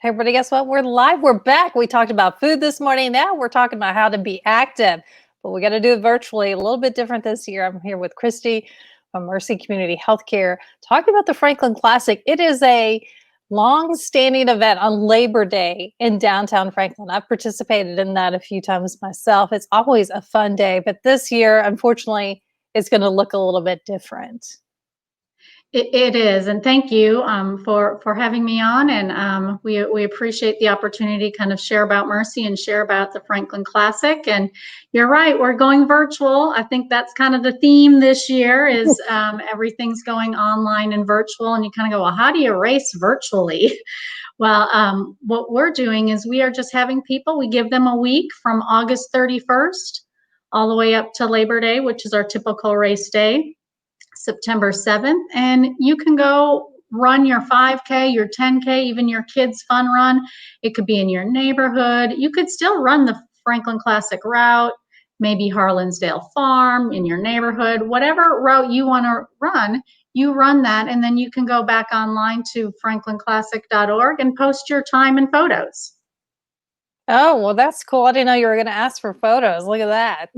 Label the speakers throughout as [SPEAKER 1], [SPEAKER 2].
[SPEAKER 1] Hey, everybody, guess what? We're live. We're back. We talked about food this morning. Now we're talking about how to be active, but we got to do it virtually, a little bit different this year. I'm here with Kristi from Mercy Community Healthcare talking about the Franklin Classic. It is a long-standing event on Labor Day in downtown Franklin. I've participated in that a few times myself. It's always a fun day, but this year, unfortunately, it's going to look a little bit different.
[SPEAKER 2] It is, and thank you for having me on. And we appreciate the opportunity to kind of share about Mercy and share about the Franklin Classic. And you're right, we're going virtual. I think that's kind of the theme this year is everything's going online and virtual. And you kind of go, well, how do you race virtually? Well, what we're doing is we are just having people. We give them a week from August 31st all the way up to Labor Day, which is our typical race day. September 7th, and you can go run your 5K, your 10K, even your kids' fun run. It could be in your neighborhood. You could still run the Franklin Classic route, maybe Harlansdale Farm in your neighborhood, whatever route you want to run, you run that, and then you can go back online to franklinclassic.org and post your time and photos.
[SPEAKER 1] Oh, well, that's cool. I didn't know you were going to ask for photos. Look at that.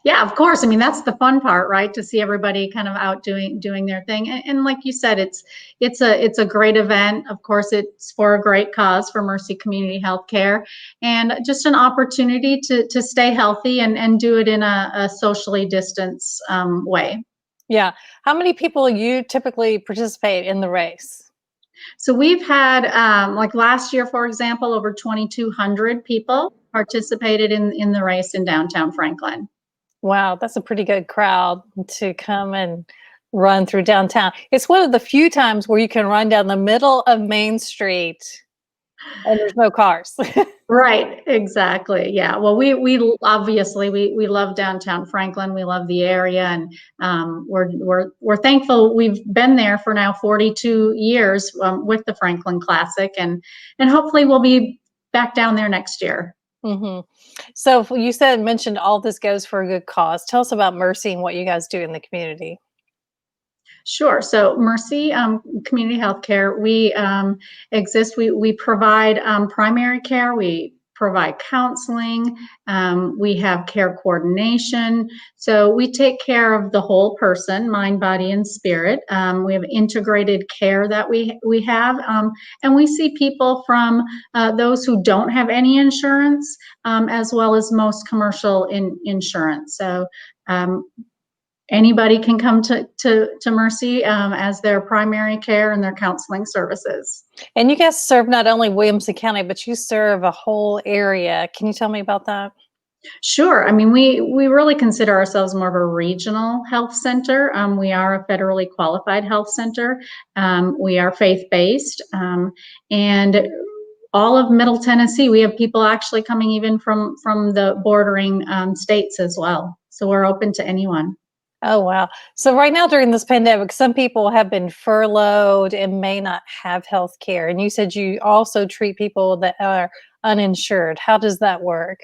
[SPEAKER 2] Yeah, of course. I mean, that's the fun part, right? To see everybody kind of out doing their thing. And like you said, it's a great event. Of course, it's for a great cause for Mercy Community Healthcare, and just an opportunity to stay healthy and do it in a socially distanced way.
[SPEAKER 1] Yeah. How many people you typically participate in the race?
[SPEAKER 2] So we've had, like last year, for example, over 2,200 people participated in the race in downtown Franklin.
[SPEAKER 1] Wow, that's a pretty good crowd to come and run through downtown. It's one of the few times where you can run down the middle of Main Street and there's no cars.
[SPEAKER 2] Right, exactly. Yeah. Well, we obviously we love downtown Franklin. We love the area, and we're thankful we've been there for now 42 years with the Franklin Classic, and hopefully we'll be back down there next year.
[SPEAKER 1] hmm So you mentioned all this goes for a good cause. Tell us about Mercy and what you guys do in the community.
[SPEAKER 2] Sure. So Mercy Community Healthcare, we exist. We provide primary care. We provide counseling. We have care coordination. So we take care of the whole person, mind, body, and spirit. We have integrated care that we have, and we see people from those who don't have any insurance, as well as most commercial insurance. So. Anybody can come to Mercy as their primary care and their counseling services.
[SPEAKER 1] And you guys serve not only Williamson County, but you serve a whole area. Can you tell me about that?
[SPEAKER 2] Sure. I mean, we really consider ourselves more of a regional health center. We are a federally qualified health center. We are faith-based, and all of Middle Tennessee, we have people actually coming even from the bordering states as well. So we're open to anyone.
[SPEAKER 1] Oh, wow. So right now during this pandemic, some people have been furloughed and may not have health care. And you said you also treat people that are uninsured. How does that work?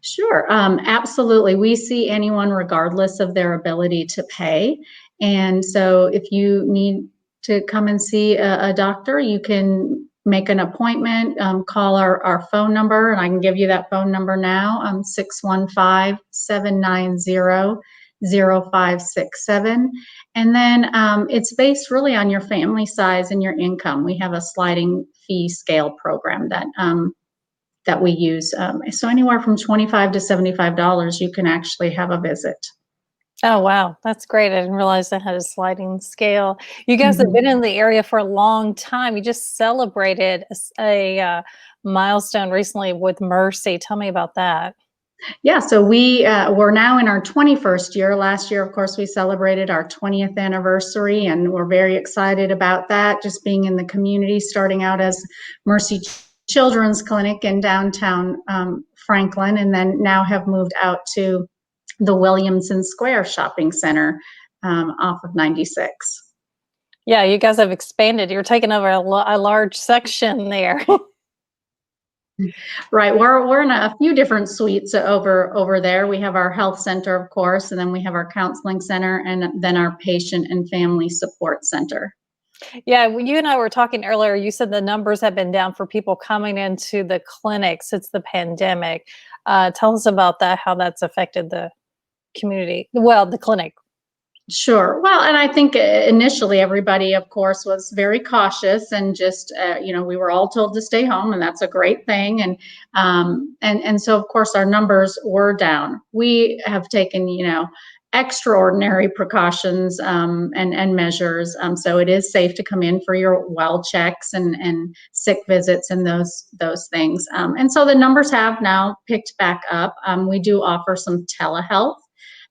[SPEAKER 2] Sure, absolutely. We see anyone regardless of their ability to pay. And so if you need to come and see a doctor, you can make an appointment, call our phone number, and I can give you that phone number now, 615-790-0567. And then it's based really on your family size and your income. We have a sliding fee scale program that we use. So anywhere from $25 to $75, you can actually have a visit.
[SPEAKER 1] Oh, wow. That's great. I didn't realize that had a sliding scale. You guys have been
[SPEAKER 2] Mhm.
[SPEAKER 1] in the area for a long time. You just celebrated a milestone recently with Mercy. Tell me about that.
[SPEAKER 2] Yeah, so we're now in our 21st year. Last year, of course, we celebrated our 20th anniversary, and we're very excited about that. Just being in the community, starting out as Mercy Children's Clinic in downtown Franklin, and then now have moved out to the Williamson Square Shopping Center off of 96.
[SPEAKER 1] Yeah, you guys have expanded. You're taking over a large section there.
[SPEAKER 2] Right, we're in a few different suites over there. We have our health center, of course, and then we have our counseling center, and then our patient and family support center.
[SPEAKER 1] Yeah, when you and I were talking earlier, you said the numbers have been down for people coming into the clinic since the pandemic. Tell us about that, how that's affected the community, well, the clinic.
[SPEAKER 2] Sure. Well, and I think initially everybody, of course, was very cautious and just, we were all told to stay home, and that's a great thing. And so, of course, our numbers were down. We have taken, extraordinary precautions and measures. So it is safe to come in for your well checks and sick visits and those things. And so the numbers have now picked back up. We do offer some telehealth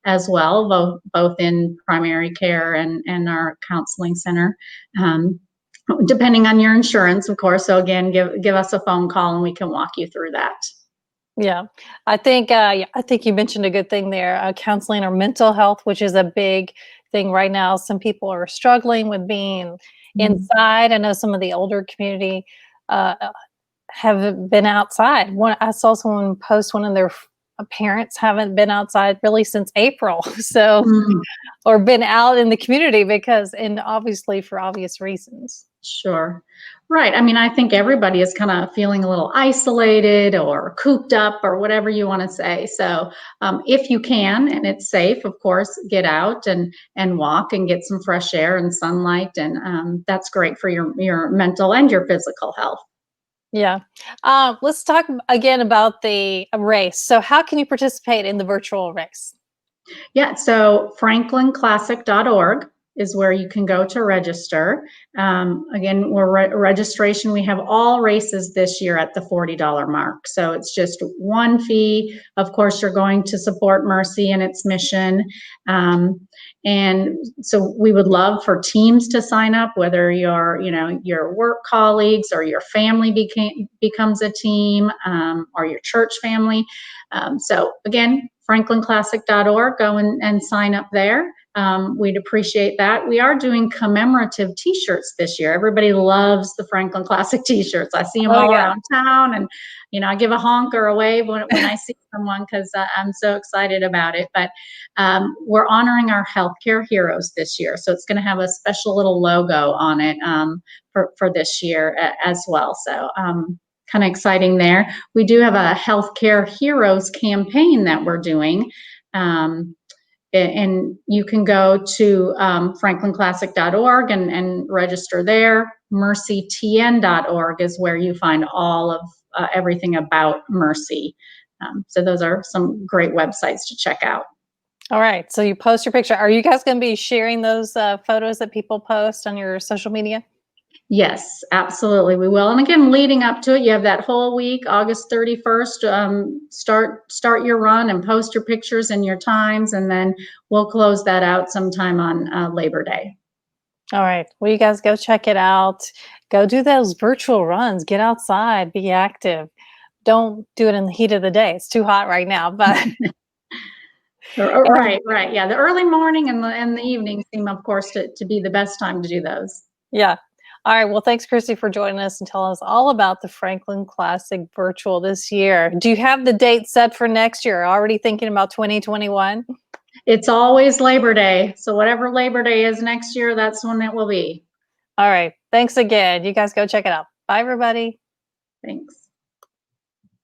[SPEAKER 2] as well, both in primary care and our counseling center, depending on your insurance, of course. So again, give us a phone call and we can walk you through that.
[SPEAKER 1] Yeah, yeah, I think you mentioned a good thing there. Counseling or mental health, which is a big thing right now. Some people are struggling with being
[SPEAKER 2] Mm.
[SPEAKER 1] inside. I know some of the older community uh, haven't been outside. One, I saw someone post one of their parents haven't been outside really since April. So,
[SPEAKER 2] Mm.
[SPEAKER 1] or been out in the community because, and obviously for obvious reasons.
[SPEAKER 2] Sure. Right. I mean, I think everybody is kind of feeling a little isolated or cooped up or whatever you want to say. So, if you can and it's safe, of course, get out and walk and get some fresh air and sunlight, and that's great for your mental and your physical health.
[SPEAKER 1] Yeah. Let's talk again about the race. So, how can you participate in the virtual race?
[SPEAKER 2] Yeah, so franklinclassic.org is where you can go to register. Again, registration. We have all races this year at the $40 mark. So it's just one fee. Of course, you're going to support Mercy and its mission. And so we would love for teams to sign up, whether your work colleagues or your family becomes a team, or your church family. So again, franklinclassic.org, go and sign up there. We'd appreciate that. We are doing commemorative t-shirts this year. Everybody loves the Franklin Classic t-shirts. I see them
[SPEAKER 1] Oh,
[SPEAKER 2] all
[SPEAKER 1] yeah.
[SPEAKER 2] around town, and I give a honk or a wave when I see someone, because I'm so excited about it. But we're honoring our healthcare heroes this year, so it's going to have a special little logo on it for this year as well. So kind of exciting there. We do have a healthcare heroes campaign that we're doing. And you can go to franklinclassic.org and register there. mercytn.org is where you find all of everything about Mercy. So those are some great websites to check out.
[SPEAKER 1] All right. So, you post your picture. Are you guys going to be sharing those photos that people post on your social media?
[SPEAKER 2] Yes, absolutely, we will. And again, leading up to it, you have that whole week, August 31st. Start your run and post your pictures and your times, and then we'll close that out sometime on Labor Day.
[SPEAKER 1] All right. Well, you guys go check it out. Go do those virtual runs. Get outside. Be active. Don't do it in the heat of the day. It's too hot right now. But
[SPEAKER 2] Right, right. Yeah, the early morning and the evening seem, of course, to be the best time to do those.
[SPEAKER 1] yeah. All right. Well, thanks, Kristi, for joining us and telling us all about the Franklin Classic Virtual this year. Do you have the date set for next year? Already thinking about 2021?
[SPEAKER 2] It's always Labor Day, so whatever Labor Day is next year, that's when it will be.
[SPEAKER 1] All right. Thanks again. You guys go check it out. Bye, everybody.
[SPEAKER 2] Thanks.